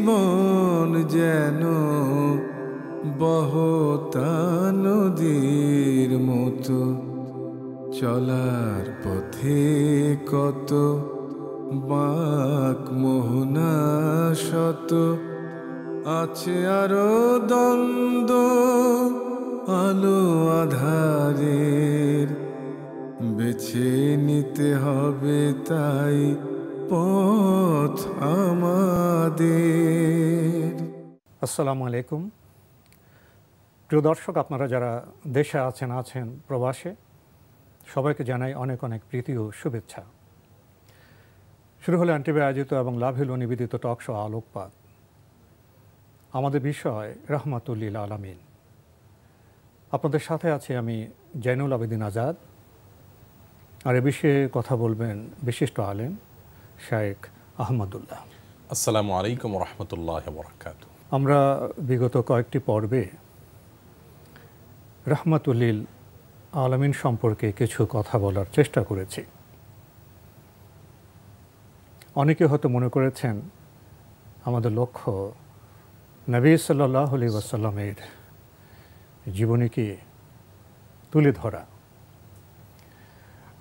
জীবন যেন বহতা নদীর মতো, চলার পথে কত বাঁক মোহনা শত, আছে আরো দ্বন্দ্ব আলো আধারের, বেছে নিতে হবে তাই পথ আমাদের। আসসালামু আলাইকুম। প্রিয় দর্শক, আপনারা যারা দেশে আছেন প্রবাসে, সবাইকে জানাই অনেক অনেক প্রীতি ও শুভেচ্ছা। শুরু হলো এনটিভি আয়োজিত এবং লাভেল নিবেদিত টক শো আলোকপাত। আমাদের বিষয় রহমাতুল লিল আলামিন। আপনাদের সাথে আছি আমি জয়নুল আবেদিন আজাদ, আর এ বিষয়ে কথা বলবেন বিশিষ্ট আলেম শায়েখ আহমদুল্লাহ। আসসালামু আলাইকুম রহমতুল্লাহ বরকাত। আমরা বিগত কয়েকটি পর্বে রহমাতুল লিল আলামিন সম্পর্কে কিছু কথা বলার চেষ্টা করেছি। অনেকে হয়তো মনে করেছেন আমাদের লক্ষ্য নবী সাল্লাল্লাহু আলাইহি ওয়াসাল্লামের জীবনীকে তুলে ধরা।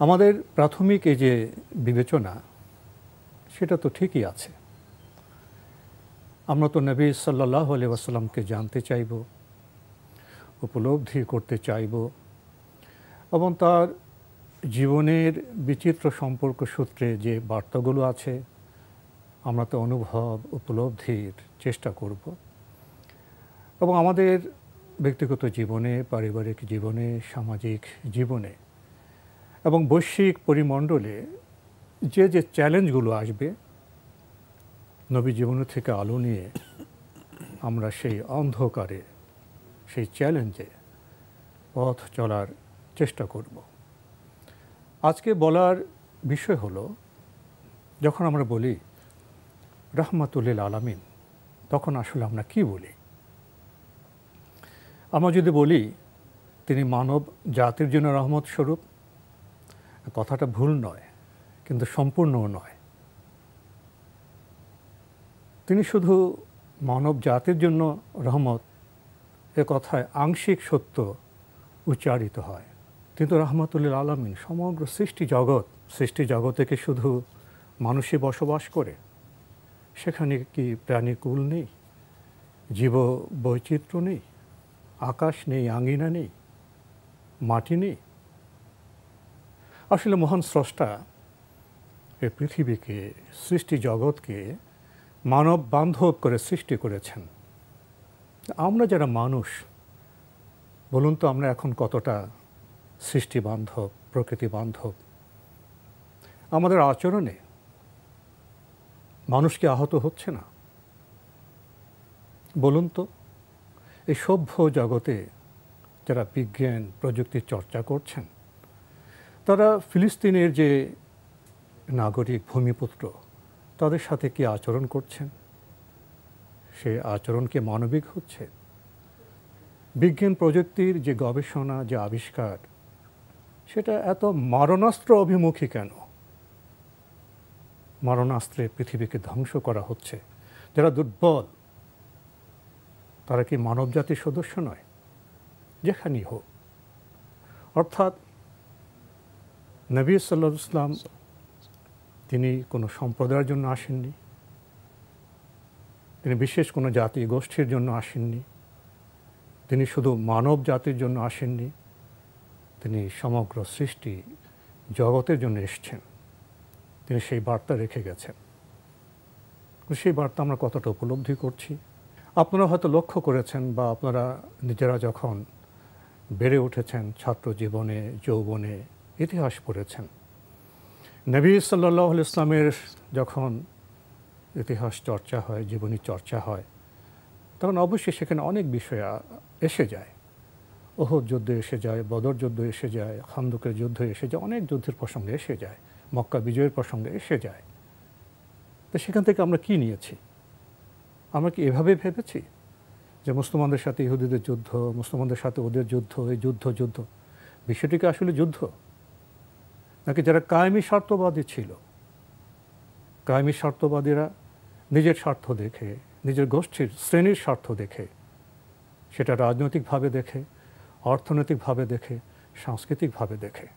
আমাদের প্রাথমিক এই যে বিবেচনা, সেটা তো ঠিকই আছে। আমরা তো নবী সাল্লাল্লাহু আলাইহি ওয়াসাল্লামকে জানতে চাইব, উপলব্ধি করতে চাইব, এবং তার জীবনের বিচিত্র সম্পর্ক সূত্রে যে বার্তাগুলো আছে আমরা তো অনুভব উপলব্ধির চেষ্টা করব, এবং আমাদের ব্যক্তিগত জীবনে, পারিবারিক জীবনে, সামাজিক জীবনে এবং বৈশ্বিক পরিমণ্ডলে যে যে চ্যালেঞ্জগুলো আসবে, নবী জীবন থেকে আলো নিয়ে আমরা সেই অন্ধকারে, সেই চ্যালেঞ্জে পথ চলার চেষ্টা করব। আজকে বলার বিষয় হলো, যখন আমরা বলি রহমাতুল লিল আলামিন, তখন আসলে আমরা কি বলি? আমরা যদি বলি তিনি মানব জাতির জন্য রহমত স্বরূপ, কথাটা ভুল নয়, কিন্তু সম্পূর্ণও নয়। তিনি শুধু মানব জাতির জন্য রহমত, এ কথায় আংশিক সত্য উচ্চারিত হয়, কিন্তু রহমাতুল লিল আলামিন সমগ্র সৃষ্টি জগতে কি শুধু মানুষই বসবাস করে? সেখানে কি প্রাণীকুল নেই, জীব বৈচিত্র্য নেই, আকাশ নেই, আঙিনা নেই, মাটি নেই? আসলে মহান স্রষ্টা এই পৃথিবীকে, সৃষ্টি জগৎকে মানব বান্ধব করে সৃষ্টি করেছেন। আমরা যারা মানুষ, বলুন তো আমরা এখন কতটা সৃষ্টি বান্ধব, প্রকৃতি বান্ধব? আমাদের আচরণে মানুষ কি আহত হচ্ছে না? বলুন তো, এই সভ্য জগতে যারা বিজ্ঞান প্রযুক্তির চর্চা করছেন, তারা ফিলিস্তিনের যে নাগরিক, ভূমিপুত্র, তাদের সাথে কি আচরণ করছেন? সে আচরণ কি মানবিক হচ্ছে? বিজ্ঞান প্রযুক্তির যে গবেষণা, যে আবিষ্কার, সেটা এত মারণাস্ত্র অভিমুখী কেন? মারণাস্ত্রে পৃথিবীকে ধ্বংস করা হচ্ছে। যারা দুর্বল, তারা কি মানব জাতির সদস্য নয়? যেখানেই হোক। অর্থাৎ নবী সাল্লাল্লাহু আলাইহি ওয়াসাল্লাম তিনি কোনো সম্প্রদায়ের জন্য আসেননি, তিনি বিশেষ কোনো জাতি গোষ্ঠীর জন্য আসেননি, তিনি শুধু মানব জাতির জন্য আসেননি, তিনি সমগ্র সৃষ্টি জগতের জন্য এসেছেন। তিনি সেই বার্তা রেখে গেছেন। সেই বার্তা আমরা কতটা উপলব্ধি করছি? আপনারা হয়তো লক্ষ্য করেছেন, বা আপনারা নিজেরা যখন বেড়ে উঠেছেন, ছাত্র জীবনে, যৌবনে, ইতিহাস পড়েছেন, নবী সাল্লাল্লাহু আলাইহি ওয়াসাল্লামের যখন ইতিহাস চর্চা হয়, জীবনী চর্চা হয়, তখন অবশ্যই সেখানে অনেক বিষয় এসে যায়। উহুদ যুদ্ধ এসে যায়, বদর যুদ্ধ এসে যায়, খান্দকের যুদ্ধ এসে যায়, অনেক যুদ্ধের প্রসঙ্গে এসে যায়, মক্কা বিজয়ের প্রসঙ্গে এসে যায়। তো সেখান থেকে আমরা কি নিয়েছি? আমরা কি এভাবে ভেবেছি যে মুসলমানদের সাথে ইহুদিদের যুদ্ধ, মুসলমানদের সাথে ওদের যুদ্ধ, এই যুদ্ধ বিষয়টিকে আসলে যুদ্ধ? নাকি যারা কায়েমি স্বার্থবাদী ছিল, কায়েমি স্বার্থবাদীরা নিজের স্বার্থ দেখে, নিজের গোষ্ঠীর শ্রেণীর স্বার্থ দেখে, সেটা রাজনৈতিকভাবে দেখে, অর্থনৈতিকভাবে দেখে, সাংস্কৃতিকভাবে দেখে।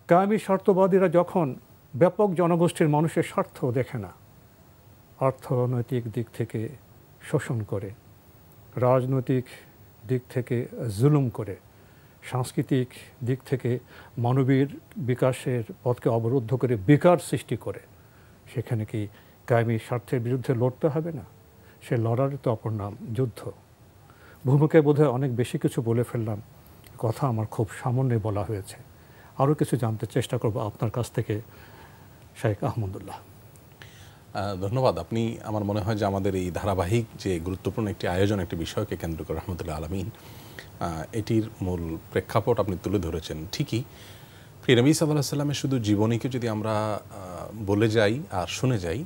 কায়েমি স্বার্থবাদীরা যখন ব্যাপক জনগোষ্ঠীর মানুষের স্বার্থ দেখে না, অর্থনৈতিক দিক থেকে শোষণ করে, রাজনৈতিক দিক থেকে জুলুম করে, সাংস্কৃতিক দিক থেকে মানবীর বিকাশের পথকে অবরুদ্ধ করে বিকার সৃষ্টি করে, সেখানে কি কায়েমি স্বার্থের বিরুদ্ধে লড়তে হবে না? সে লড়ার তো অপর নাম যুদ্ধ। ভূমিকায় বোধহয় অনেক বেশি কিছু বলে ফেললাম, কথা আমার খুব সামান্য বলা হয়েছে। আরও কিছু জানতে চেষ্টা করব আপনার কাছ থেকে শাইখ আহমদুল্লাহ। ধন্যবাদ। আপনি, আমার মনে হয় যে আমাদের এই ধারাবাহিক যে গুরুত্বপূর্ণ একটি আয়োজন, একটি বিষয়কে কেন্দ্র করে রহমতুল্লাহ আলমিন, এটির মূল প্রেক্ষাপট আপনি তুলে ধরেছেন। ঠিকই, প্রিয় নবী সাল্লাল্লাহু আলাইহি সাল্লামের শুধু জীবনীকে যদি আমরা বলে যাই আর শুনে যাই,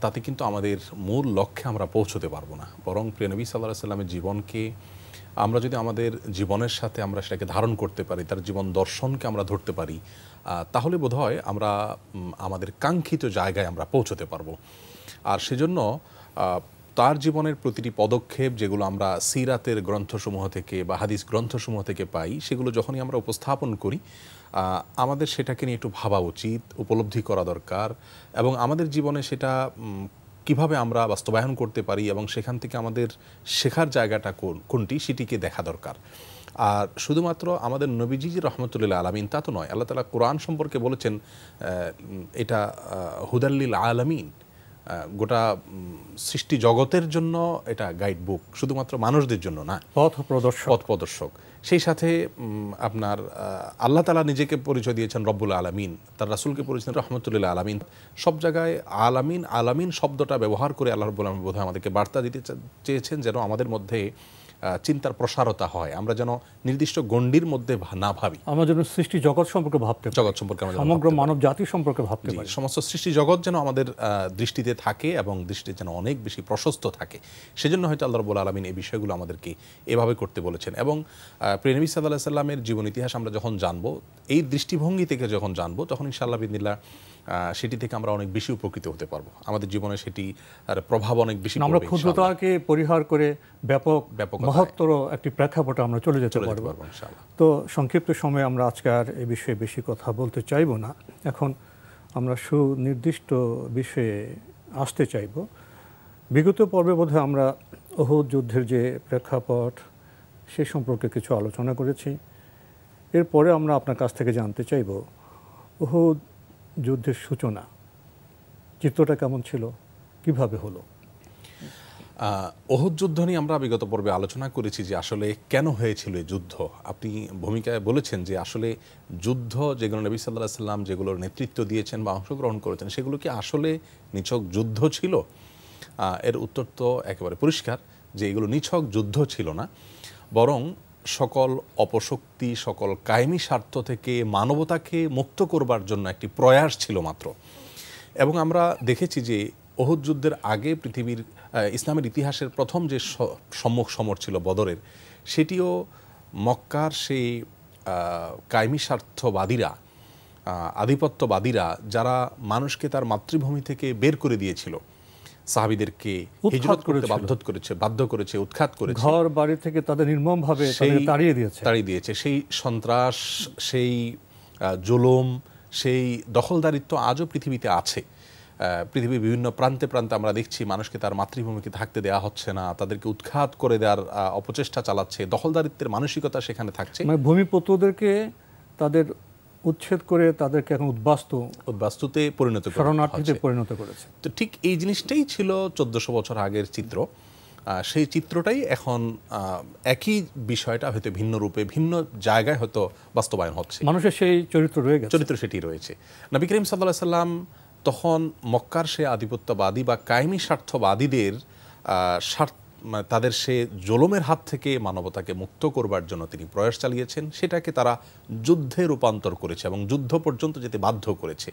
তাতে কিন্তু আমাদের মূল লক্ষ্যে আমরা পৌঁছতে পারবো না। বরং প্রিয় নবী সাল্লাল্লাহু আলাইহি সাল্লামের জীবনকে আমরা যদি আমাদের জীবনের সাথে আমরা সেটাকে ধারণ করতে পারি, তার জীবন দর্শনকে আমরা ধরতে পারি, তাহলে বোধহয় আমরা আমাদের কাঙ্ক্ষিত জায়গায় আমরা পৌঁছতে পারবো। আর সেজন্য তার জীবনের প্রতিটি পদক্ষেপ যেগুলো আমরা সিরাতের গ্রন্থসমূহ থেকে বা হাদিস গ্রন্থসমূহ থেকে পাই, সেগুলো যখনই আমরা উপস্থাপন করি, আমাদের সেটাকে নিয়ে একটু ভাবা উচিত, উপলব্ধি করা দরকার, এবং আমাদের জীবনে সেটা কিভাবে আমরা বাস্তবায়ন করতে পারি এবং সেখান থেকে আমাদের শেখার জায়গাটা কোনটি সেটিকে দেখা দরকার। আর শুধুমাত্র আমাদের নবীজি রহমতুল্লাহ আলামিন তা তো নয়, আল্লাহ তাআলা কোরআন সম্পর্কে বলেছেন এটা হুদাল্লিল আলামিন, গোটা সৃষ্টি জগতের জন্য এটা গাইড বুক, শুধুমাত্র মানুষদের জন্য না, পথ প্রদর্শক। সেই সাথে আপনার আল্লাহ তাআলা নিজেকে পরিচয় দিয়েছেন রব্বুল আলামিন, তার রাসূলকে পরিচয় রহমতুল্লাহ আলামিন। সব জায়গায় আলামিন আলামিন শব্দটা ব্যবহার করে আল্লাহ রাব্বুল আলামিন বোধহয় আমাদেরকে বার্তা দিতে চেয়েছেন যেন আমাদের মধ্যে চিন্তার প্রসারতা হয়, আমরা যেন নির্দিষ্ট গণ্ডির মধ্যে না ভাবি, আমরা যেন সৃষ্টি জগৎ সম্পর্কে ভাবতে, জগৎ সম্পর্কে, সমগ্র মানব জাতি সম্পর্কে ভাবতে পারি, সমস্ত সৃষ্টি জগৎ যেন আমাদের দৃষ্টিতে থাকে এবং দৃষ্টি যেন অনেক বেশি প্রশস্ত থাকে। সেজন্য হয়তো আল্লাহ রাব্বুল আলামিন এই বিষয়গুলো আমাদেরকে এভাবে করতে বলেছেন। এবং প্রিয় নবী সাল্লাল্লাহু আলাইহি সাল্লামের জীবন ইতিহাস আমরা যখন জানবো, এই দৃষ্টিভঙ্গি থেকে যখন জানবো, তখন ইনশাআল্লাহ বিদিনিল্লাহ সেটি থেকে আমরা অনেক বেশি উপকৃত হতে পারবো। আমাদের জীবনে সেটি প্রভাব অনেক বেশি, আমরা ক্ষুদ্রতাকে পরিহার করে ব্যাপক মহত্তর একটি প্রেক্ষাপটে আমরা চলে যেতে পারবো ইনশাআল্লাহ। তো সংক্ষিপ্ত সময়ে আমরা আজকে আর এই বিষয়ে বেশি কথা বলতে চাইবো না। এখন আমরা সুনির্দিষ্ট বিষয়ে আসতে চাইব। বিগত পর্বে বোধহয় আমরা উহুদ যুদ্ধের যে প্রেক্ষাপট সে সম্পর্কে কিছু আলোচনা করেছি। এরপরে আমরা আপনার কাছ থেকে জানতে চাইব উহুদ যুদ্ধের সূচনা, চিত্রটা কেমন ছিল, কিভাবে হলো? উহুদ যুদ্ধ নিয়ে আমরা বিগত পর্বে আলোচনা করেছি যে আসলে কেন হয়েছিল এই যুদ্ধ। আপনি ভূমিকায় বলেছেন যে আসলে যুদ্ধ যেগুলো নবী সাল্লাল্লাহু আলাইহি সাল্লাম যেগুলোর নেতৃত্ব দিয়েছেন বা অংশগ্রহণ করেছেন, সেগুলো কি আসলে নিছক যুদ্ধ ছিল? এর উত্তর তো একেবারে পরিষ্কার যে এগুলো নিছক যুদ্ধ ছিল না, বরং সকল অপশক্তি, সকল কায়েমি স্বার্থ থেকে মানবতাকে মুক্ত করবার জন্য একটি প্রয়াস ছিল মাত্র। এবং আমরা দেখেছি যে উহুদ যুদ্ধের আগে পৃথিবীর ইসলামের ইতিহাসের প্রথম যে সম্মুখ সমর ছিল বদরের, সেটিও মক্কার সেই কায়েমি স্বার্থবাদীরা, আধিপত্যবাদীরা, যারা মানুষকে তার মাতৃভূমি থেকে বের করে দিয়েছিল, সাহাবীদেরকে হিজরত করতে বাধ্য করেছে, উৎখাত করেছে, ঘর বাড়ি থেকে তাদের নির্মমভাবে তাড়িয়ে দিয়েছে। সেই সন্ত্রাস, সেই জুলুম, সেই দখলদারিত্ব আজও পৃথিবীতে আছে। পৃথিবীর বিভিন্ন প্রান্তে প্রান্তে আমরা দেখছি মানুষকে তার মাতৃভূমিকে থাকতে দেওয়া হচ্ছে না, তাদেরকে উৎখাত করে দেওয়ার অপচেষ্টা চালাচ্ছে, দখলদারিত্বের মানসিকতা সেখানে থাকছে। মানে ভূমিপুত্রদেরকে তাদের উচ্ছেদ করে তাদেরকে এখন উদ্বাস্তুতে পরিণত করেছে। তো ঠিক এই জিনিসটাই ছিল 1400 বছর আগের চিত্র। সেই চিত্রটাই এখন একই বিষয়টা হয়তো ভিন্ন রূপে ভিন্ন জায়গায় হয়তো বাস্তবায়ন হচ্ছে। মানুষের সেই চরিত্র সেটি রয়েছে। নবী করিম সাল্লাল্লাহু আলাইহি সাল্লাম তখন মক্কার সে আধিপত্যবাদী বা কায়েমি স্বার্থবাদীদের তাদের সে জুলুমের হাত থেকে মানবতাকে মুক্ত করবার জন্য তিনি প্রয়াস চালিয়েছেন। সেটাকে তারা যুদ্ধে রূপান্তর করেছে এবং যুদ্ধ পর্যন্ত যেতে বাধ্য করেছে,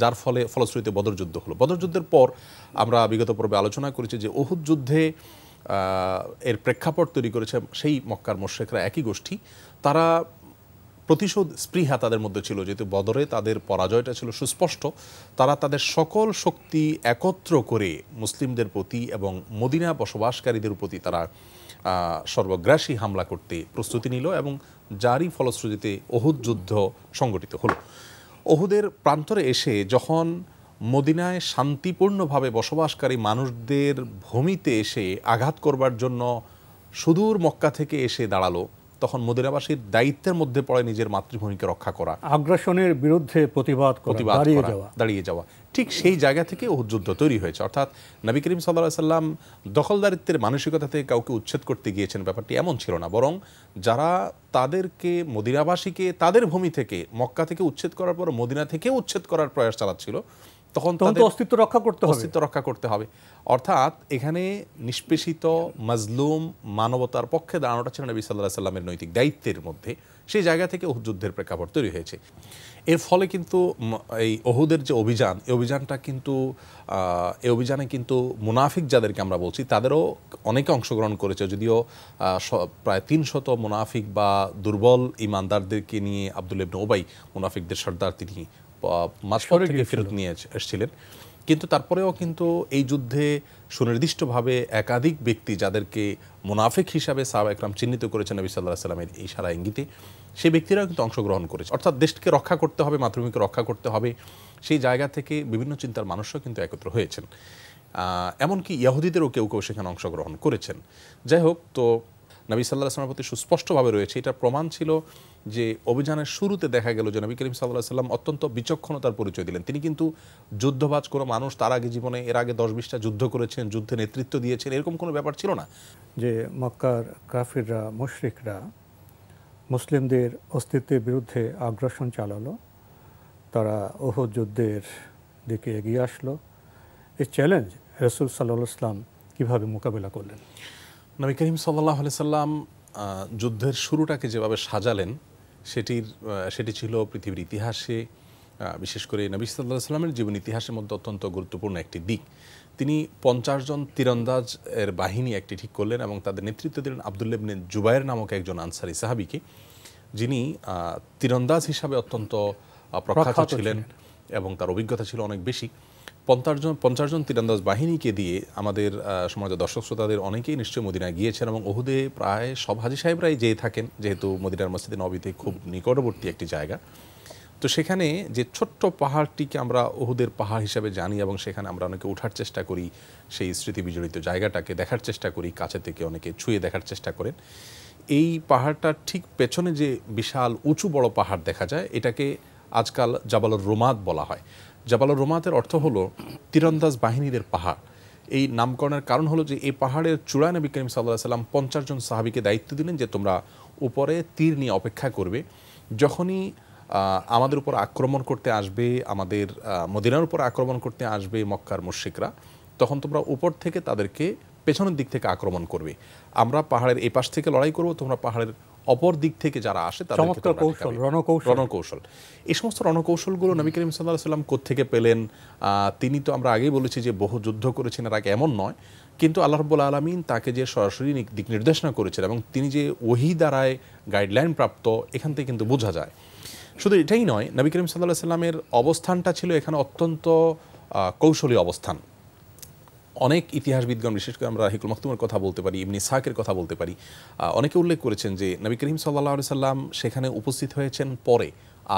যার ফলশ্রুতিতে বদর যুদ্ধ হলো। বদর যুদ্ধের পর আমরা বিগত পর্বে আলোচনা করেছি যে উহুদ যুদ্ধে এর প্রেক্ষাপট তৈরি করেছে সেই মক্কার মুশরিকরা, একই গোষ্ঠী। তারা প্রতিশোধ স্পৃহা তাদের মধ্যে ছিল, যেহেতু বদরে তাদের পরাজয়টা ছিল সুস্পষ্ট, তারা তাদের সকল শক্তি একত্র করে মুসলিমদের প্রতি এবং মদিনা বসবাসকারীদের প্রতি তারা সর্বগ্রাসী হামলা করতে প্রস্তুতি নিল এবং যারই ফলশ্রুতিতে ওহুদ যুদ্ধ সংগঠিত হলো। ওহুদের প্রান্তরে এসে যখন মদিনায় শান্তিপূর্ণভাবে বসবাসকারী মানুষদের ভূমিতে এসে আঘাত করবার জন্য সুদূর মক্কা থেকে এসে দাঁড়ালো, তখন মদিনাবাসীর দায়িত্বের মধ্যে পড়ে নিজের মাতৃভূমিকে রক্ষা করা, আগ্রাসনের বিরুদ্ধে প্রতিবাদ দাঁড়িয়ে যাওয়া। ঠিক সেই জায়গা থেকে ওহুদ যুদ্ধ তৈরি হয়েছে। অর্থাৎ নবী করিম সাল্লাল্লাহু আলাইহি সাল্লাম দখলদারিত্বের মানসিকতা থেকে কাউকে উচ্ছেদ করতে গিয়েছেন, ব্যাপারটি এমন ছিল না। বরং যারা তাদেরকে মদিনাবাসীকে তাদের ভূমি থেকে মক্কা থেকে উচ্ছেদ করার পর মদিনা থেকে উচ্ছেদ করার প্রয়াস চালাচ্ছিল, তখন অস্তিত্ব রক্ষা করতে হবে। অর্থাৎ এখানে নিষ্পেষিত মাজলুম মানবতার পক্ষে দাঁড়ানোটা ছিল নবী সাল্লাল্লাহু আলাইহি সাল্লামের নৈতিক দায়িত্বের মধ্যে। সেই জায়গা থেকে ওহুদ যুদ্ধের প্রেক্ষাপট তৈরি হয়েছে। এর ফলে কিন্তু এই ওহুদের যে অভিযান, এই অভিযানে কিন্তু মুনাফিক যাদেরকে আমরা বলছি তাদেরও অনেকে অংশগ্রহণ করেছে, যদিও প্রায় 300 মুনাফিক বা দুর্বল ইমানদারদেরকে নিয়ে আব্দুল্লাহ ইবনে উবাই, মুনাফিকদের সর্দার, তিনি মাঝপথ থেকে ফেরত নিয়ে এসেছিলেন। কিন্তু তারপরেও কিন্তু এই যুদ্ধে সুনির্দিষ্টভাবে একাধিক ব্যক্তি যাদেরকে মুনাফিক হিসাবে সাহাবা একরাম চিহ্নিত করেছেন নবী সাল্লাল্লাহু আলাইহি সাল্লামের ইশারা ইঙ্গিতে, সেই ব্যক্তিরাও কিন্তু অংশগ্রহণ করেছে। অর্থাৎ দেশকে রক্ষা করতে হবে, মাতৃভূমিকে রক্ষা করতে হবে, সেই জায়গা থেকে বিভিন্ন চিন্তার মানুষও কিন্তু একত্র হয়েছেন। এমনকি ইহুদিদেরও কেউ কেউ সেখানে অংশগ্রহণ করেছেন। যাই হোক, তো নবী সাল্লাল্লাহু আলাইহি ওয়াসাল্লামের প্রতি সুস্পষ্টভাবে রয়েছে। এটা প্রমাণ ছিল যে অভিযানের শুরুতে দেখা গেল যে নবী করিম সাল্লাল্লাহু আলাইহি ওয়াসাল্লাম অত্যন্ত বিচক্ষণতার পরিচয় দিলেন। তিনি কিন্তু যুদ্ধবাজ কোনো মানুষ, তার আগে জীবনে এর আগে 10-20টা যুদ্ধ করেছেন, যুদ্ধে নেতৃত্ব দিয়েছেন, এরকম কোনো ব্যাপার ছিল না। যে মক্কার কাফিররা, মুশরিকরা মুসলিমদের অস্তিত্বের বিরুদ্ধে আগ্রাসন চালালো, তারা ওহুদ যুদ্ধের দিকে এগিয়ে আসলো। এই চ্যালেঞ্জ রাসূল সাল্লাল্লাহু আলাইহি ওয়াসাল্লাম কীভাবে মোকাবেলা করলেন? নবী করিম সাল্লাল্লাহু আলাইহি সাল্লাম যুদ্ধের শুরুটাকে যেভাবে সাজালেন সেটি ছিল পৃথিবীর ইতিহাসে, বিশেষ করে নবী সাল্লাল্লাহু আলাইহি সাল্লামের জীবন ইতিহাসের মধ্যে অত্যন্ত গুরুত্বপূর্ণ একটি দিক। তিনি 50 জন তীরন্দাজ এর বাহিনী একটি ঠিক করলেন এবং তাদের নেতৃত্ব দিলেন আব্দুল্লাহ ইবনে জুবায়ের নামক একজন আনসারী সাহাবীকে, যিনি তীরন্দাজ হিসাবে অত্যন্ত প্রখ্যাত ছিলেন এবং তার অভিজ্ঞতা ছিল অনেক বেশি। 50 জন তীরন্দাজ বাহিনীকে দিয়ে আমাদের সমাজের দর্শক শ্রোতাদের অনেকেই নিশ্চয়ই মদিনায় গিয়েছেন এবং ওহুদে প্রায় সব হাজী সাহেবরাই যেয়ে থাকেন, যেহেতু মদিনার মসজিদে নববীতে খুব নিকটবর্তী একটি জায়গা। তো সেখানে যে ছোট্ট পাহাড়টিকে আমরা ওহুদের পাহাড় হিসাবে জানি এবং সেখানে আমরা অনেকে ওঠার চেষ্টা করি, সেই স্মৃতি বিজড়িত জায়গাটাকে দেখার চেষ্টা করি, কাছে থেকে অনেকে ছুঁয়ে দেখার চেষ্টা করেন। এই পাহাড়টার ঠিক পেছনে যে বিশাল উঁচু বড় পাহাড় দেখা যায়, এটাকে আজকাল জাবালুর রুমাত বলা হয়। জাবালুর রুমাতের অর্থ হলো তীরন্দাজ বাহিনীদের পাহাড়। এই নামকরণের কারণ হলো যে এই পাহাড়ের চূড়ায় নবী করিম সাল্লাল্লাহু আলাইহি সাল্লাম 50 জন সাহাবীকে দায়িত্ব দিলেন যে তোমরা উপরে তীর নিয়ে অপেক্ষা করবে, যখনই আমাদের উপর আক্রমণ করতে আসবে, আমাদের মদিনার উপর আক্রমণ করতে আসবে মক্কার মুশরিকরা, তখন তোমরা উপর থেকে তাদেরকে পেছনের দিক থেকে আক্রমণ করবে। আমরা পাহাড়ের এই পাশ থেকে লড়াই করব, তোমরা পাহাড়ের অপর দিক থেকে যারা আসে তাদেরকে রণকৌশল। এই সমস্ত রণকৌশলগুলো নবী করিম সাল্লাল্লাহু আলাইহি সাল্লাম কোত্থেকে পেলেন? তিনি তো আমরা আগেই বলেছি যে বহু যুদ্ধ করেছেন এর আগে, এমন নয়, কিন্তু আল্লাহ রাব্বুল আলামিন তাকে যে সরাসরি দিক নির্দেশনা করেছেন এবং তিনি যে ওহী দ্বারায় গাইডলাইন প্রাপ্ত, এখান থেকে কিন্তু বোঝা যায়। শুধু এটাই নয়, নবী করিম সাল্লাল্লাহু আলাইহি সাল্লামের অবস্থানটা ছিল এখানে অত্যন্ত কৌশলী অবস্থান। অনেক ইতিহাসবিদগণ, বিশেষ করে আমরা হিকুল মাকতুমের কথা বলতে পারি, ইবনে ইসহাকের কথা বলতে পারি, অনেকে উল্লেখ করেছেন যে নবী করিম সাল্লাল্লাহু আলাইহি সাল্লাম সেখানে উপস্থিত হয়েছেন পরে,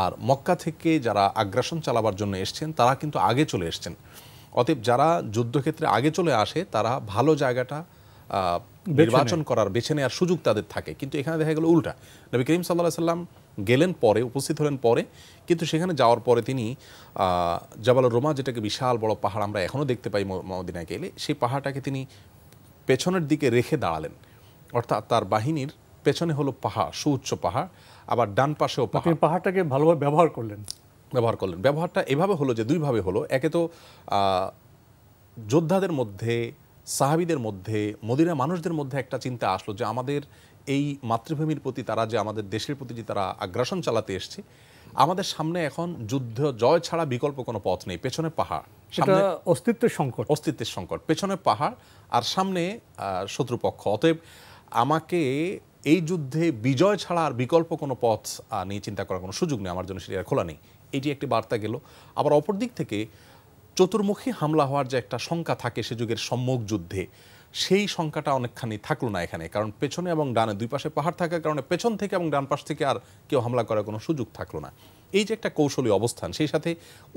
আর মক্কা থেকে যারা আগ্রাসন চালাবার জন্য এসছেন তারা কিন্তু আগে চলে এসছেন। অতএব যারা যুদ্ধক্ষেত্রে আগে চলে আসে তারা ভালো জায়গাটা নির্বাচন করার, বেছে নেওয়ার সুযোগ তাদের থাকে। কিন্তু এখানে দেখা গেল উল্টা, নবী করিম সাল্লাল্লাহু আলাইহি সাল্লাম গেলেন পরে, উপস্থিত হলেন পরে, কিন্তু সেখানে যাওয়ার পরে তিনি জাবালুর রুমা, যেটাকে বিশাল বড় পাহাড় আমরা এখনও দেখতে পাই মদিনায় গেলে, সেই পাহাড়টাকে তিনি পেছনের দিকে রেখে দাঁড়ালেন। অর্থাৎ তার বাহিনীর পেছনে হলো পাহাড়, সুউচ্চ পাহাড়, আবার ডান পাশেও পাহাড়। পাহাড়টাকে ভালোভাবে ব্যবহার করলেন। ব্যবহারটা এভাবে হলো যে দুইভাবে হলো। একে তো যোদ্ধাদের মধ্যে, সাহাবীদের মধ্যে, মদিনা মানুষদের মধ্যে একটা চিন্তা আসলো যে আমাদের এই মাতৃভূমির প্রতি, তারা যে আমাদের দেশের প্রতি যে তারা আগ্রাসন চালাতে এসছে, আমাদের সামনে এখন যুদ্ধ জয় ছাড়া বিকল্প কোনো পথ নেই। পেছনে পাহাড়, সামনে অস্তিত্বের সংকট, পেছনে পাহাড় আর সামনে শত্রুপক্ষ। অতএব আমাকে এই যুদ্ধে বিজয় ছাড়া আর বিকল্প কোনো পথ নিয়ে চিন্তা করার কোনো সুযোগ নেই, আমার জন্য সেটা খোলা নেই, এটি একটি বার্তা গেল। আবার অপর দিক থেকে চতুর্মুখী হামলা হওয়ার যে একটা শঙ্কা থাকে সে যুগের সম্মুখ যুদ্ধে, সেই সংখ্যাটা অনেকখানি থাকলো না এখানে, কারণ পেছনে এবং ডানে দুই পাশে পাহাড় থাকার কারণে পেছন থেকে এবং ডান পাশ থেকে আর কেউ হামলা করার কোনো সুযোগ থাকলো না। এই যে একটা কৌশলী অবস্থান, সেই সাথে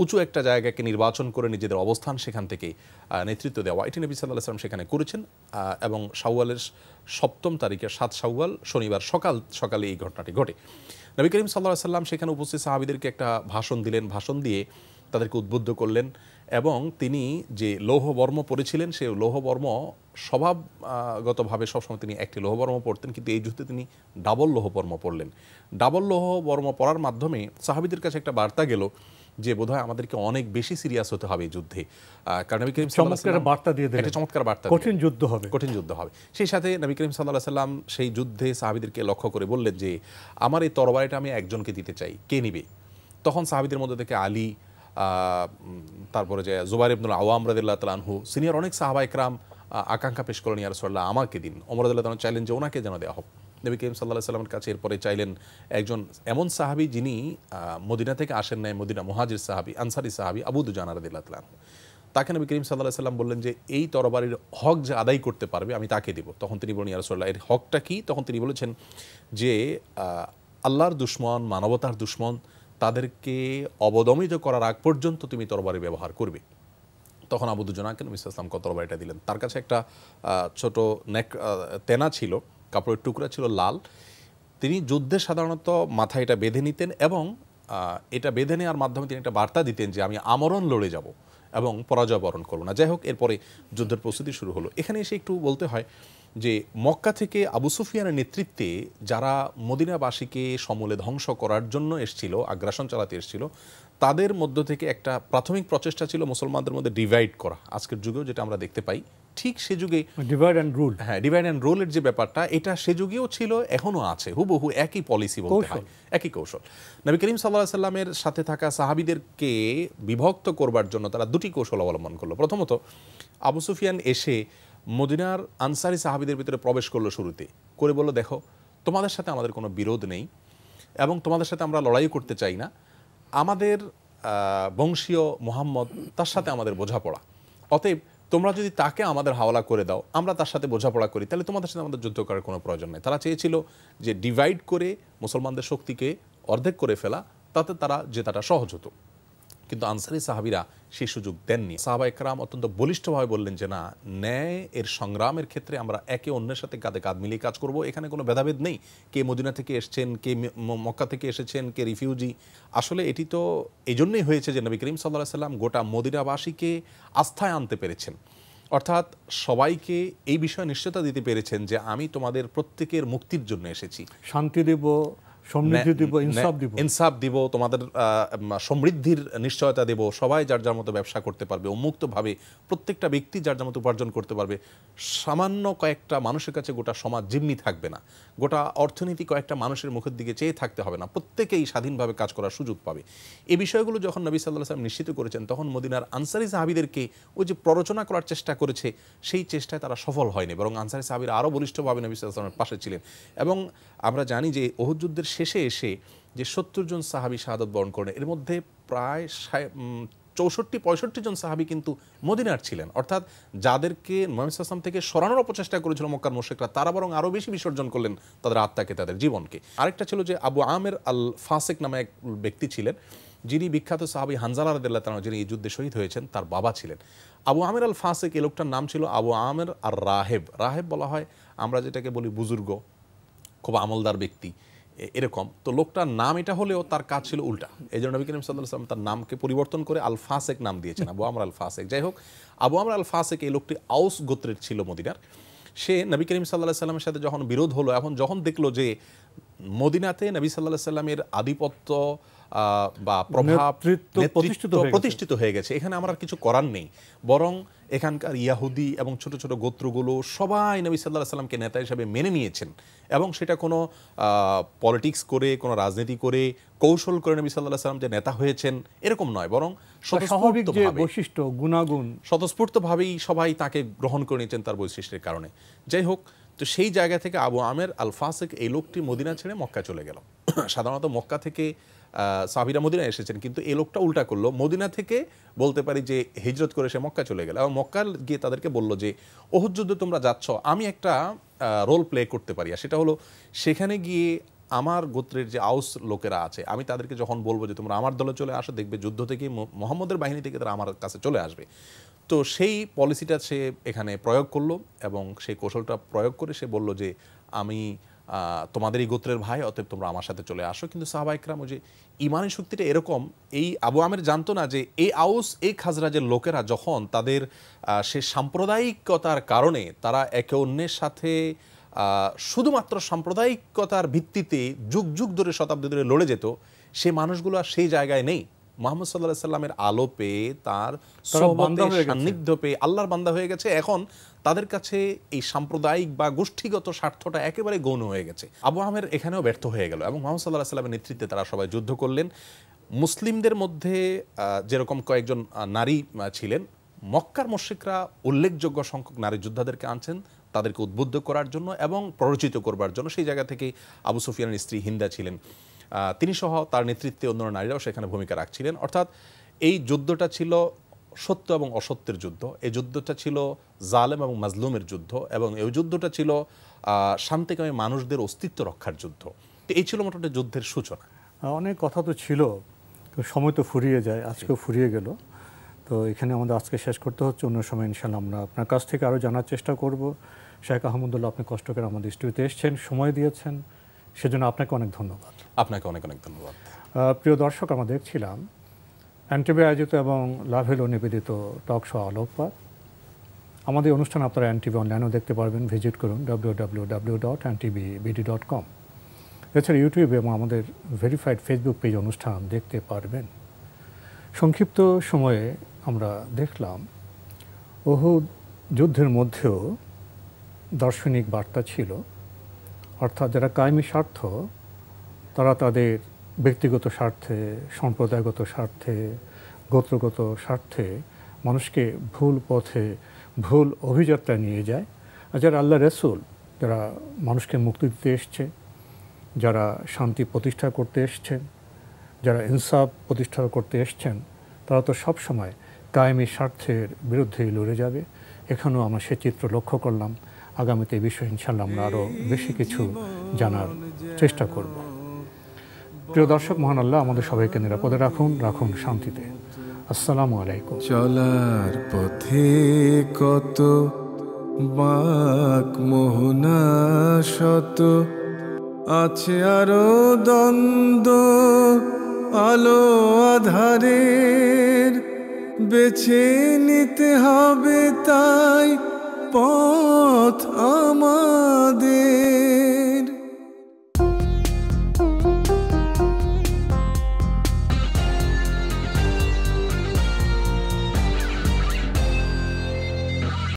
উঁচু একটা জায়গাকে নির্বাচন করে নিজেদের অবস্থান সেখান থেকে নেতৃত্ব দেওয়া, এটি নবী সাল্লাল্লাহু আলাইহি ওয়াসাল্লাম সেখানে করেছেন। এবং শাওয়ালের ৭ম তারিখে ৭ শাওয়াল শনিবার সকালে এই ঘটনাটি ঘটে। নবী করিম সাল্লাল্লাহু আলাইহি ওয়াসাল্লাম সেখানে উপস্থিত সাহাবীদেরকে একটা ভাষণ দিলেন, ভাষণ দিয়ে তাদেরকে উদ্বুদ্ধ করলেন এবং তিনি যে লৌহবর্ম পরেছিলেন সেই লৌহবর্ম স্বভাবগতভাবে সবসময় তিনি একটি লৌহবর্ম পরতেন, কিন্তু এই যুদ্ধে তিনি ডাবল লৌহবর্ম পরলেন। ডাবল লৌহবর্ম পরার মাধ্যমে সাহাবীদের কাছে একটা বার্তা গেল যে বোধহয় আমাদেরকে অনেক বেশি সিরিয়াস হতে হবে এই যুদ্ধে, কারণ নবী করিম সাল্লাল্লাহু আলাইহি ওয়াসাল্লাম বার্তা দিয়ে দিলেন, একটা চমৎকার বার্তা, কঠিন যুদ্ধ হবে। সেই সাথে নবী করিম সাল্লাল্লাহু আলাইহি ওয়াসাল্লাম সেই যুদ্ধে সাহাবীদেরকে লক্ষ্য করে বললেন যে আমার এই তরবারিটা আমি একজনকে দিতে চাই, কে নিবে? তখন সাহাবীদের মধ্যে থেকে আলী, তারপরে যে জুবাইর ইবনুল আওয়াম রাদিয়াল্লাহু তাআলা আনহু, সিনিয়র অনেক সাহাবা ইকরাম আকাঙ্ক্ষা পেশ করলেন, ইয়া রাসূলুল্লাহ আমাকে দিন। ওমর রাদিয়াল্লাহু তাআলা চাইলেন যে ওনাকে যেন দেওয়া হোক। নবী করিম সাল্লাল্লাহু আলাইহি ওয়াসাল্লামের কাছে এরপরে চাইলেন একজন এমন সাহাবী যিনি মদিনা থেকে আসেন নাই, মদিনা মুহাজির সাহাবী, আনসারী সাহাবী আবু দুজানা রাদিয়াল্লাহু তাআলা আনহু। তাকে নবী করিম সাল্লাল্লাহু আলাইহি ওয়াসাল্লাম বললেন যে এই তরবারির হক যে আদায় করতে পারবে আমি তাকে দেব। তখন তিনি বলেন ইয়া রাসূলুল্লাহ এর হকটা কি? তখন তিনি বলেছেন যে আল্লাহর দুশমন, মানবতার দুশমন, তাদেরকে অবদমিত করার আগ পর্যন্ত তুমি তরবারি ব্যবহার করবে। তখন আবু দুজানাকে নবী সাল্লাল্লাহু আলাইহি ওয়াসাল্লাম তরবারিটা দিলেন। তার কাছে একটা ছোট তেনা ছিল, কাপড়ের টুকরা ছিল লাল। তিনি যুদ্ধে সাধারণত মাথায় এটা বেঁধে নিতেন এবং এটা বেঁধে নেওয়ার মাধ্যমে তিনি একটা বার্তা দিতেন যে আমি আমরণ লড়ে যাব এবং পরাজয় বরণ করব না। যাই হোক, এরপরে যুদ্ধের প্রস্তুতি শুরু হলো। এখানে এসে একটু বলতে হয় যে মক্কা থেকে আবু সুফিয়ানের নেতৃত্বে যারা মদিনাবাসীকে সমূলে ধ্বংস করার জন্য এসেছিল, আগ্রাসন চালাতে এসেছিল, তাদের মধ্য থেকে একটা প্রাথমিক প্রচেষ্টা ছিল মুসলমানদের মধ্যে ডিভাইড করা। আজকের যুগেও যেটা আমরা দেখতে পাই, ঠিক সে যুগে ডিভাইড অ্যান্ড রুল, হ্যাঁ, ডিভাইড অ্যান্ড রুলের যে ব্যাপারটা, এটা সে যুগেও ছিল, এখনও আছে, হুবহু একই পলিসি বলতে হয়, একই কৌশল। নবী করিম সাল্লাল্লাহু আলাইহি ওয়াসাল্লামের সাথে থাকা সাহাবীদেরকে বিভক্ত করবার জন্য তারা দুটি কৌশল অবলম্বন করলো। প্রথমত, আবু সুফিয়ান এসে মদিনার আনসারী সাহাবীদের ভিতরে প্রবেশ করলো শুরুতে, করে বলল দেখো তোমাদের সাথে আমাদের কোনো বিরোধ নেই এবং তোমাদের সাথে আমরা লড়াই করতে চাই না, আমাদের বংশীয় মুহাম্মদ, তার সাথে আমাদের বোঝাপড়া, অতএব তোমরা যদি তাকে আমাদের হাওলা করে দাও, আমরা তার সাথে বোঝাপড়া করি, তাহলে তোমাদের সাথে আমাদের যুদ্ধ করার কোনো প্রয়োজন নেই। তারা চেয়েছিল যে ডিভাইড করে মুসলমানদের শক্তিকে অর্ধেক করে ফেলা, তাতে তারা জেতাটা সহজ হতো। কিন্তু আনসারী সাহাবীরা সেই সুযোগ দেননি। সাহাবা ইকরাম অত্যন্ত বলিষ্ঠভাবে বললেন যে না, ন্যায় এর সংগ্রামের ক্ষেত্রে আমরা একে অন্যের সাথে কাঁধে কাঁধ মিলিয়ে কাজ করব, এখানে কোনো ভেদাভেদ নেই, কে মদিনা থেকে এসেছেন, কে মক্কা থেকে এসেছেন, কে রিফিউজি। আসলে এটি তো এই জন্যই হয়েছে যে নবী করিম সাল্লাল্লাহু আলাইহি ওয়াসাল্লাম গোটা মদিনাবাসীকে আস্থায় আনতে পেরেছেন, অর্থাৎ সবাইকে এই বিষয়ে নিশ্চয়তা দিতে পেরেছেন যে আমি তোমাদের প্রত্যেকের মুক্তির জন্য এসেছি, শান্তি দেব, সমৃদ্ধি দিব, ইনসাফ দিব, তোমাদের সমৃদ্ধির নিশ্চয়তা দেব, সবাই যার যার মতো ব্যবসা করতে পারবে, উন্মুক্তভাবে প্রত্যেকটা ব্যক্তি যার যার মতো উপার্জন করতে পারবে, সামান্য কয়েকটা মানুষের কাছে গোটা সমাজ জিম্মি থাকবে না, গোটা অর্থনীতি কয়েকটা মানুষের মুখের দিকে চেয়ে থাকতে হবে না, প্রত্যেকেই স্বাধীনভাবে কাজ করার সুযোগ পাবে। এই বিষয়গুলো যখন নবী সাল্লাল্লাহু আলাইহি ওয়াসাল্লাম নিশ্চিত করেছেন, তখন মদিনার আনসারী সাহাবীদেরকে ওই যে প্ররোচনা করার চেষ্টা করেছে, সেই চেষ্টায় তারা সফল হয়নি, বরং আনসারী সাহাবীরা আরও বলিষ্ঠভাবে নবী সাল্লাল্লাহু আলাইহি ওয়াসাল্লামের পাশে ছিলেন। এবং আমরা জানি যে উহুদ যুদ্ধের শেষে এসে যে ৭০ জন সাহাবী শাহাদাত বরণ করেন, এর মধ্যে প্রায় ৬৪-৬৫ জন সাহাবী কিন্তু মদিনার ছিলেন, অর্থাৎ যাদেরকে মুহাম্মদ সাল্লাল্লাহু আলাইহি ওয়াসাল্লাম থেকে সরানোর অপচেষ্টা করেছিল মক্কার মুশরিকরা, তারা বরং আরও বেশি বিসর্জন করলেন তাদের আত্মাকে, তাদের জীবনকে। আরেকটা ছিল যে আবু আমের আল ফাসেক নামে এক ব্যক্তি ছিলেন, যিনি বিখ্যাত সাহাবী হানজালা রাদিয়াল্লাহু তাআলা যিনি এই যুদ্ধে শহীদ হয়েছেন, তার বাবা ছিলেন আবু আমের আল ফাসেক। এই লোকটার নাম ছিল আবু আমের আর রাহেব। রাহেব বলা হয় আমরা যেটাকে বলি বুজুর্গ, খুব আমলদার ব্যক্তি, এরকম। তো লোকটার নাম এটা হলেও তার কাজ ছিল উল্টা, এই জন্য নবী করিম সাল্লাল্লাহু আলাইহি ওয়াসাল্লাম তার নামকে পরিবর্তন করে আল ফাসেক নাম দিয়েছেন, আবু আমর আল ফাসেক। যাই হোক, আবু আমর আল ফাসেক এই লোকটি আউস গোত্রের ছিল মদিনার। সে নবী করিম সাল্লাল্লাহু আলাইহি ওয়াসাল্লামের সাথে যখন বিরোধ হলো, এখন যখন দেখলো যে মদিনাতে নবী সাল্লাল্লাহু আলাইহি ওয়াসাল্লামের আধিপত্য বা প্রভাব প্রতিষ্ঠিত হয়ে গেছে, এখানে আমার আর কিছু করার নেই, বরং এখানকার ইয়াহুদি এবং ছোট ছোট গোত্রগুলো সবাই নবী সাল্লাল্লাহু আলাইহি ওয়াসাল্লামকে নেতা হিসেবে মেনে নিয়েছেন, এবং সেটা কোনো পলিটিক্স করে, কোনো রাজনীতি করে, কৌশল করে নবী সাল্লাল্লাহু আলাইহি ওয়াসাল্লাম যে নেতা হয়েছেন এরকম নয়, বরং স্বাভাবিক যে বৈশিষ্ট্য, গুণাগুণ, স্বতঃস্ফূর্তভাবেই সবাই তাকে গ্রহণ করে নিয়েছেন তার বৈশিষ্ট্যের কারণে। যাই হোক, তো সেই জায়গা থেকে আবু আমের আল ফাসিক এই লোকটি মদিনা ছেড়ে মক্কা চলে গেল। সাধারণত মক্কা থেকে সাহাবীরা মদিনায় এসেছেন, কিন্তু এই লোকটা উল্টা করলো, মদিনা থেকে বলতে পারি যে হিজরত করে সে মক্কা চলে গেল এবং মক্কা গিয়ে তাদেরকে বলল যে উহুদ যুদ্ধে তোমরা যাচ্ছ, আমি একটা রোল প্লে করতে পারি, আর সেটা হলো সেখানে গিয়ে আমার গোত্রের যে আউস লোকেরা আছে আমি তাদেরকে যখন বলবো যে তোমরা আমার দলে চলে আসো, দেখবে যুদ্ধ থেকে মুহাম্মদের বাহিনী থেকে তারা আমার কাছে চলে আসবে। তো সেই পলিসিটা সে এখানে প্রয়োগ করলো এবং সেই কৌশলটা প্রয়োগ করে সে বলল যে আমি তোমাদেরই গোত্রের ভাই, অতএব তোমরা আমার সাথে চলে আসো। কিন্তু সাহাবা ইকরাম ওই যে ইমানের শক্তিটা এরকম, এই আবু আমের জানতো না যে এই আউস এই খাজরাজের লোকেরা যখন তাদের সে সাম্প্রদায়িকতার কারণে তারা একে অন্যের সাথে শুধুমাত্র সাম্প্রদায়িকতার ভিত্তিতে যুগ যুগ ধরে শতাব্দী ধরে লড়ে যেত, সে মানুষগুলো আর সেই জায়গায় নেই। মুহাম্মদ সাল্লাল্লাহু আলাইহি সাল্লামের আলো পেয়ে, তার সান্নিধ্য পেয়ে আল্লাহর বান্দা হয়ে গেছে। এখন তাদের কাছে এই সাম্প্রদায়িক বা গোষ্ঠীগত স্বার্থটা একেবারে গৌণ হয়ে গেছে। আবু আমের এখানেও ব্যর্থ হয়ে গেল এবং মুহাম্মদ সাল্লাল্লাহু আলাইহি সাল্লামের নেতৃত্বে তারা সবাই যুদ্ধ করলেন। মুসলিমদের মধ্যে যেরকম কয়েকজন নারী ছিলেন, মক্কার মুশরিকরা উল্লেখযোগ্য সংখ্যক নারী যোদ্ধাদেরকে আনছেন তাদেরকে উদ্বুদ্ধ করার জন্য এবং প্ররোচিত করবার জন্য। সেই জায়গা থেকে আবু সুফিয়ানের স্ত্রী হিন্দা ছিলেন, তিনি সহ তার নেতৃত্বে অন্যান্য নারীরাও সেখানে ভূমিকা রাখছিলেন। অর্থাৎ এই যুদ্ধটা ছিল সত্য এবং অসত্যের যুদ্ধ, এই যুদ্ধটা ছিল জালেম এবং মাজলুমের যুদ্ধ, এবং এই যুদ্ধটা ছিল শান্তিকামী মানুষদের অস্তিত্ব রক্ষার যুদ্ধ। তো এই ছিল মোটামুটি যুদ্ধের সূচনা। অনেক কথা তো ছিল, সময় তো ফুরিয়ে যায়, আজকেও ফুরিয়ে গেল। তো এখানে আমাদের আজকে শেষ করতে হচ্ছে, অন্য সময় ইনশাআল্লাহ আমরা আপনার কাছ থেকে আরও জানার চেষ্টা করব। শেখ আহমদুল্লাহ, আপনি কষ্ট করে আমাদের স্টুডিওতে এসেছেন, সময় দিয়েছেন, সেজন্য আপনাকে অনেক ধন্যবাদ। আপনাকে অনেক অনেক ধন্যবাদ। প্রিয় দর্শক, আমরা দেখছিলাম এনটিভি আয়োজিত এবং লাভেলো নিবেদিত টক শো আলোকপাত। আমাদের অনুষ্ঠান আপনারা এনটিভি অনলাইনেও দেখতে পারবেন, ভিজিট করুন www.ntvbd.com। এছাড়া ইউটিউবে এবং আমাদের ভেরিফাইড ফেসবুক পেজ অনুষ্ঠান দেখতে পারবেন। সংক্ষিপ্ত সময়ে আমরা দেখলাম উহুদ যুদ্ধের মধ্যেও দার্শনিক বার্তা ছিল, অর্থাৎ যারা কায়েমি স্বার্থ তারা তাদের ব্যক্তিগত স্বার্থে, সম্প্রদায়গত স্বার্থে, গোত্রগত স্বার্থে মানুষকে ভুল পথে, ভুল অভিযাত্রায় নিয়ে যায়। আর যারা আল্লাহ রসুল, যারা মানুষকে মুক্তি দিতে এসছে, যারা শান্তি প্রতিষ্ঠা করতে এসছেন, যারা ইনসাফ প্রতিষ্ঠা করতে এসছেন, তারা তো সবসময় কায়েমি স্বার্থের বিরুদ্ধেই লড়ে যাবে। এখানেও আমরা সে চিত্র লক্ষ্য করলাম। আগামীতে এই বিষয়ে ইনশাআল্লাহ আমরা আরও বেশি কিছু জানার চেষ্টা করব। প্রিয় দর্শক, মহান আল্লাহ আমাদের সবাইকে নিরাপদে রাখুন, রাখুন শান্তিতে। আসসালামু আলাইকুম। চলার পথে কত বাঁক মোহনা শত, আছে আরো দ্বন্দ্ব আলো আধারের, বেছে নিতে হবে তাই পথ